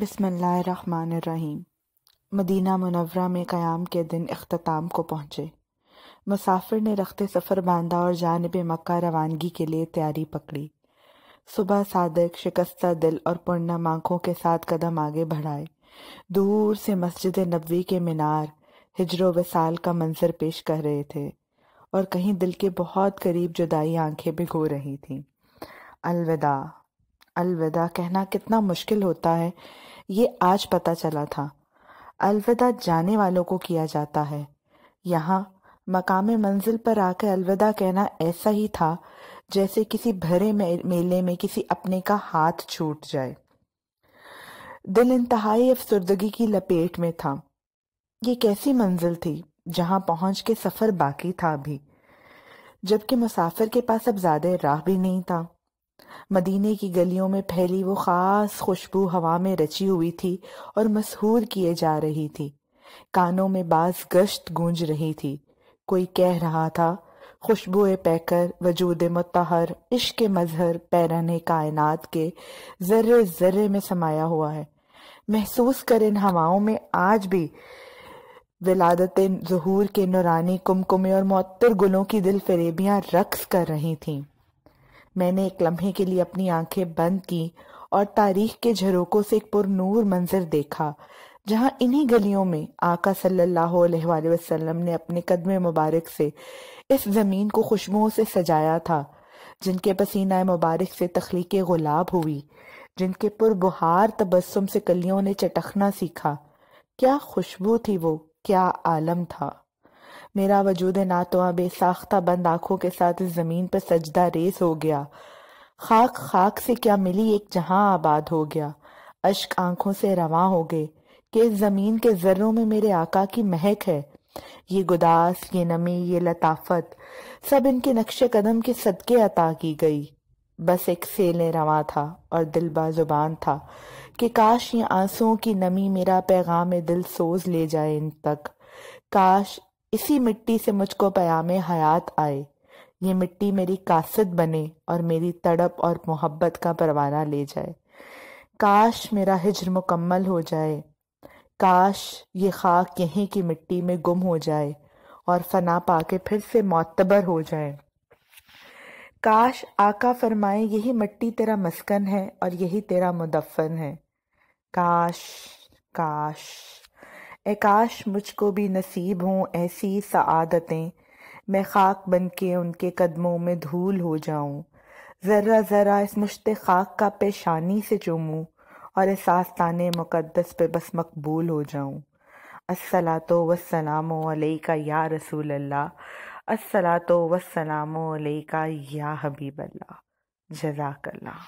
بسم اللہ الرحمن الرحیم۔ مدینہ منورہ میں قیام کے دن اختتام کو پہنچے۔ مسافر نے رخت سفر باندھا اور جانب مکہ روانگی کے لیے تیاری پکڑی۔ صبح صادق شکستہ دل اور پرنم آنکھوں کے ساتھ قدم آگے بڑھائے۔ دور سے مسجد نبوی کے مینار ہجر و وصال کا منظر پیش کر رہے تھے، اور کہیں دل کے بہت قریب جدائی آنکھیں بھگو رہی تھیں۔ الوداع، الوداع کہنا کتنا مشکل ہوتا ہے، یہ آج پتہ چلا تھا۔ الوداع جانے والوں کو کیا جاتا ہے، یہاں مقام منزل پر آ کے الوداع کہنا ایسا ہی تھا جیسے کسی بھرے میلے میں کسی اپنے کا ہاتھ چھوٹ جائے۔ دل انتہائی افسردگی کی لپیٹ میں تھا۔ یہ کیسی منزل تھی جہاں پہنچ کے سفر باقی تھا ابھی، جبکہ مسافر کے پاس اب زیادہ راہ بھی نہیں تھا۔ مدینے کی گلیوں میں پھیلی وہ خاص خوشبو ہوا میں رچی ہوئی تھی اور مسحور کیے جا رہی تھی۔ کانوں میں باز گشت گونج رہی تھی۔ کوئی کہہ رہا تھا، خوشبوئے پیکر وجود مطہر عشق مظہر پیرہن کائنات کے ذرے ذرے میں سمایا ہوا ہے۔ محسوس کر ان ہواؤں میں آج بھی ولادت ظہور کے نورانی کمکمے اور معطر گلوں کی دل فریبیاں رقص کر رہی تھیں۔ میں نے ایک لمحے کے لیے اپنی آنکھیں بند کی اور تاریخ کے جھروکوں سے ایک پر نور منظر دیکھا، جہاں انہی گلیوں میں آقا صلی اللہ علیہ وآلہ وسلم نے اپنے قدم مبارک سے اس زمین کو خوشبوؤں سے سجایا تھا، جن کے پسینہ مبارک سے تخلیق گلاب ہوئی، جن کے پر بہار تبسم سے کلیوں نے چٹکنا سیکھا۔ کیا خوشبو تھی وہ، کیا عالم تھا! میرا وجود ناتواں بے ساختہ بند آنکھوں کے ساتھ اس زمین پر سجدہ ریز ہو گیا۔ خاک خاک سے کیا ملی، ایک جہاں آباد ہو گیا۔ اشک آنکھوں سے رواں ہو گئے کہ اس زمین کے ذروں میں میرے آقا کی مہک ہے۔ یہ گداس، یہ نمی، یہ لطافت، سب ان کے نقش قدم کے صدقے عطا کی گئی۔ بس ایک سیل رواں تھا اور دل بازبان تھا کہ کاش یہ آنسوؤں کی نمی میرا پیغام دل سوز لے جائے ان تک۔ کاش اسی مٹی سے مجھ کو پیام حیات آئے، یہ مٹی میری قاصد بنے اور میری تڑپ اور محبت کا پروانہ لے جائے۔ کاش میرا ہجر مکمل ہو جائے، کاش یہ خاک یہیں کی مٹی میں گم ہو جائے اور فنا پا کے پھر سے معتبر ہو جائے۔ کاش آقا فرمائے یہی مٹی تیرا مسکن ہے اور یہی تیرا مدفن ہے۔ کاش، کاش، اے کاش مجھ کو بھی نصیب ہوں ایسی سعادتیں، میں خاک بن کے ان کے قدموں میں دھول ہو جاؤں، ذرہ ذرہ اس مشت خاک کا پیشانی سے چوموں اور اس آستان مقدس پہ بس مقبول ہو جاؤں۔ الصلاۃ والسلام علیکہ یا رسول اللہ، الصلاۃ والسلام علیکہ یا حبیب اللہ، جزاک اللہ۔